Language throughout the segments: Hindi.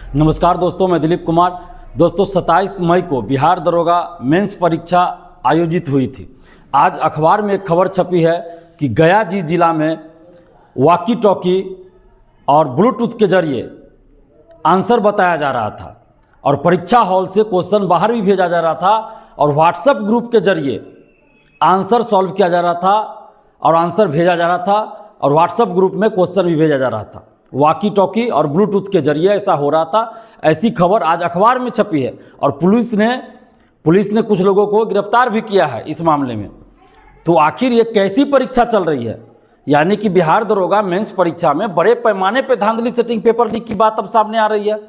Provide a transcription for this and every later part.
नमस्कार दोस्तों, मैं दिलीप कुमार। दोस्तों 27 मई को बिहार दरोगा मेंस परीक्षा आयोजित हुई थी। आज अखबार में एक खबर छपी है कि गया जिला में वॉकी टॉकी और ब्लूटूथ के जरिए आंसर बताया जा रहा था और परीक्षा हॉल से क्वेश्चन बाहर भी भेजा जा रहा था और व्हाट्सएप ग्रुप के जरिए आंसर सॉल्व किया जा रहा था और आंसर भेजा जा रहा था और व्हाट्सएप ग्रुप में क्वेश्चन भी भेजा जा रहा था। वॉकी टॉकी और ब्लूटूथ के जरिए ऐसा हो रहा था। ऐसी खबर आज अखबार में छपी है और पुलिस ने कुछ लोगों को गिरफ्तार भी किया है इस मामले में। तो आखिर ये कैसी परीक्षा चल रही है? यानी कि बिहार दरोगा मेंस परीक्षा में बड़े पैमाने पर धांधली सेटिंग पेपर लीक की बात अब सामने आ रही है।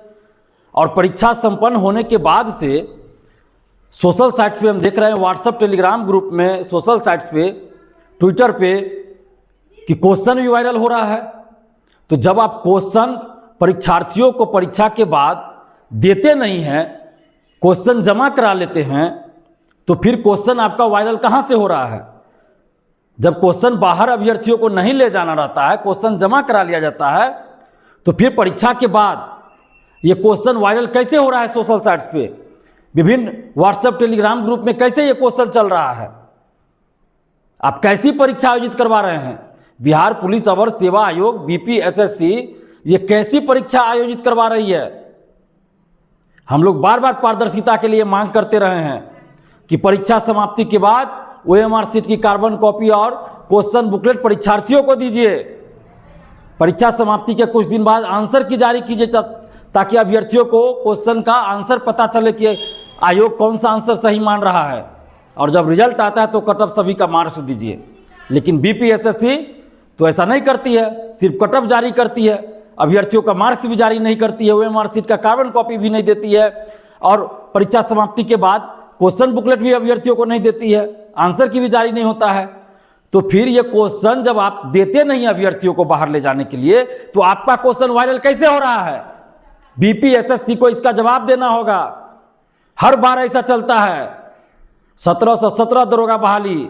और परीक्षा संपन्न होने के बाद से सोशल साइट्स पे हम देख रहे हैं, व्हाट्सएप टेलीग्राम ग्रुप में, सोशल साइट्स पे, ट्विटर पे कि क्वेश्चन भी वायरल हो रहा है। तो जब आप क्वेश्चन परीक्षार्थियों को परीक्षा के बाद देते नहीं हैं, क्वेश्चन जमा करा लेते हैं, तो फिर क्वेश्चन आपका वायरल कहाँ से हो रहा है? जब क्वेश्चन बाहर अभ्यर्थियों को नहीं ले जाना रहता है, क्वेश्चन जमा करा लिया जाता है, तो फिर परीक्षा के बाद ये क्वेश्चन वायरल कैसे हो रहा है? सोशल साइट्स पे, विभिन्न व्हाट्सएप टेलीग्राम ग्रुप में कैसे ये क्वेश्चन चल रहा है? आप कैसी परीक्षा आयोजित करवा रहे हैं? बिहार पुलिस अवर सेवा आयोग बीपीएसएससी ये कैसी परीक्षा आयोजित करवा रही है? हम लोग बार बार पारदर्शिता के लिए मांग करते रहे हैं कि परीक्षा समाप्ति के बाद ओएमआर शीट की कार्बन कॉपी और क्वेश्चन बुकलेट परीक्षार्थियों को दीजिए। परीक्षा समाप्ति के कुछ दिन बाद आंसर की जारी कीजिए ताकि अभ्यर्थियों को क्वेश्चन का आंसर पता चले कि आयोग कौन सा आंसर सही मान रहा है। और जब रिजल्ट आता है तो कट ऑफ सभी का मार्क्स दीजिए। लेकिन बीपीएसएससी तो ऐसा नहीं करती है, सिर्फ कट ऑफ जारी करती है, अभ्यर्थियों का मार्क्स भी जारी नहीं करती है, ओएमआर शीट का कार्बन कॉपी भी नहीं देती है और परीक्षा समाप्ति के बाद क्वेश्चन बुकलेट भी अभ्यर्थियों को नहीं देती है, आंसर की भी जारी नहीं होता है। तो फिर ये क्वेश्चन जब आप देते नहीं अभ्यर्थियों को बाहर ले जाने के लिए, तो आपका क्वेश्चन वायरल कैसे हो रहा है? बीपीएसएससी को इसका जवाब देना होगा। हर बार ऐसा चलता है। 1717 दरोगा बहाली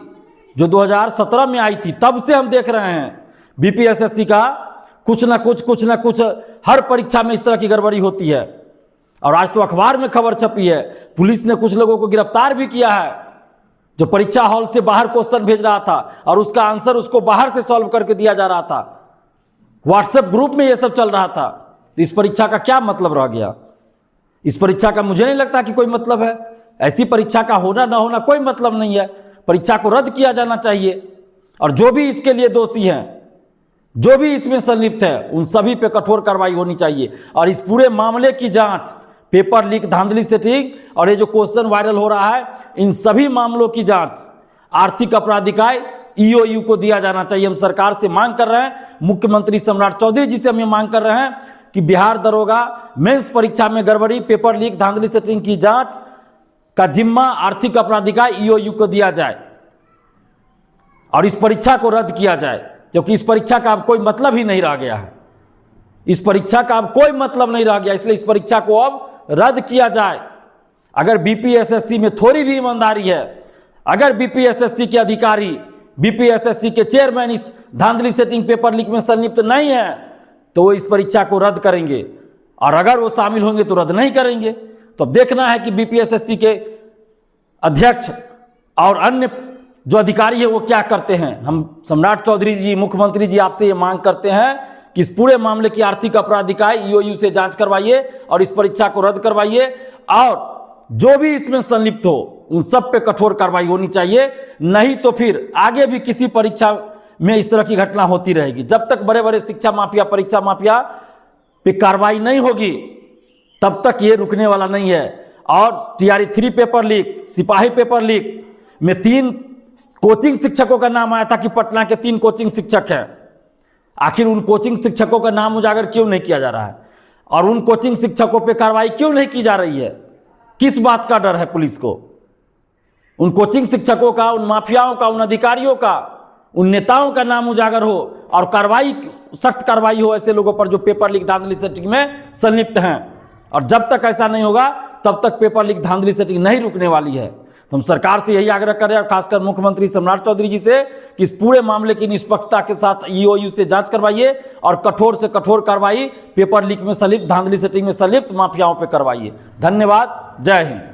जो 2017 में आई थी, तब से हम देख रहे हैं बीपीएसएससी का कुछ ना कुछ हर परीक्षा में इस तरह की गड़बड़ी होती है। और आज तो अखबार में खबर छपी है, पुलिस ने कुछ लोगों को गिरफ्तार भी किया है जो परीक्षा हॉल से बाहर क्वेश्चन भेज रहा था और उसका आंसर उसको बाहर से सॉल्व करके दिया जा रहा था। व्हाट्सएप ग्रुप में यह सब चल रहा था। तो इस परीक्षा का क्या मतलब रह गया? इस परीक्षा का मुझे नहीं लगता कि कोई मतलब है। ऐसी परीक्षा का होना ना होना कोई मतलब नहीं है। परीक्षा को रद्द किया जाना चाहिए और जो भी इसके लिए दोषी हैं, जो भी इसमें संलिप्त है, उन सभी पे कठोर कार्रवाई होनी चाहिए। और इस पूरे मामले की जांच, पेपर लीक, धांधली सेटिंग और ये जो क्वेश्चन वायरल हो रहा है, इन सभी मामलों की जांच आर्थिक अपराध इकाई ईओयू को दिया जाना चाहिए। हम सरकार से मांग कर रहे हैं, मुख्यमंत्री सम्राट चौधरी जी से हम ये मांग कर रहे हैं कि बिहार दरोगा मेंस परीक्षा में गड़बड़ी, पेपर लीक, धांधली सेटिंग की जांच का जिम्मा आर्थिक अपराध इकाई ईओयू को दिया जाए और इस परीक्षा को रद्द किया जाए, क्योंकि इस परीक्षा का अब कोई मतलब ही नहीं रह गया है। इस परीक्षा का अब कोई मतलब नहीं रह गया, इसलिए इस परीक्षा को अब रद्द किया जाए। अगर बीपीएसएससी में थोड़ी भी ईमानदारी है, अगर बीपीएसएससी के अधिकारी, बीपीएसएससी के चेयरमैन इस धांधली सेटिंग पेपर लीक में संलिप्त नहीं है, तो वो इस परीक्षा को रद्द करेंगे और अगर वो शामिल होंगे तो रद्द नहीं करेंगे। तो अब देखना है कि बीपीएसएससी के अध्यक्ष और अन्य जो अधिकारी है वो क्या करते हैं। हम सम्राट चौधरी जी, मुख्यमंत्री जी, आपसे ये मांग करते हैं कि इस पूरे मामले की आर्थिक अपराध इकाई ईओयू से जांच करवाइए और इस परीक्षा को रद्द करवाइए और जो भी इसमें संलिप्त हो उन सब पे कठोर कार्रवाई होनी चाहिए। नहीं तो फिर आगे भी किसी परीक्षा में इस तरह की घटना होती रहेगी। जब तक बड़े बड़े शिक्षा माफिया, परीक्षा माफिया पे कार्रवाई नहीं होगी, तब तक ये रुकने वाला नहीं है। और टीआरई 3 पेपर लीक, सिपाही पेपर लीक में 3 कोचिंग शिक्षकों का नाम आया था कि पटना के 3 कोचिंग शिक्षक हैं। आखिर उन कोचिंग शिक्षकों का नाम उजागर क्यों नहीं किया जा रहा है और उन कोचिंग शिक्षकों पे कार्रवाई क्यों नहीं की जा रही है? किस बात का डर है पुलिस को? उन कोचिंग शिक्षकों का, उन माफियाओं का, उन अधिकारियों का, उन नेताओं का नाम उजागर हो और कार्रवाई, सख्त कार्रवाई हो ऐसे लोगों पर जो पेपर लीक, धांधली सेटिंग में संलिप्त हैं। और जब तक ऐसा नहीं होगा तब तक पेपर लीक, धांधली सेटिंग नहीं रुकने वाली है। तो हम सरकार से यही आग्रह कर रहे हैं और खासकर मुख्यमंत्री सम्राट चौधरी जी से कि इस पूरे मामले की निष्पक्षता के साथ ईओयू से जांच करवाइए और कठोर से कठोर कार्रवाई पेपर लीक में संलिप्त, धांधली सेटिंग में संलिप्त माफियाओं पर करवाइए। धन्यवाद। जय हिंद।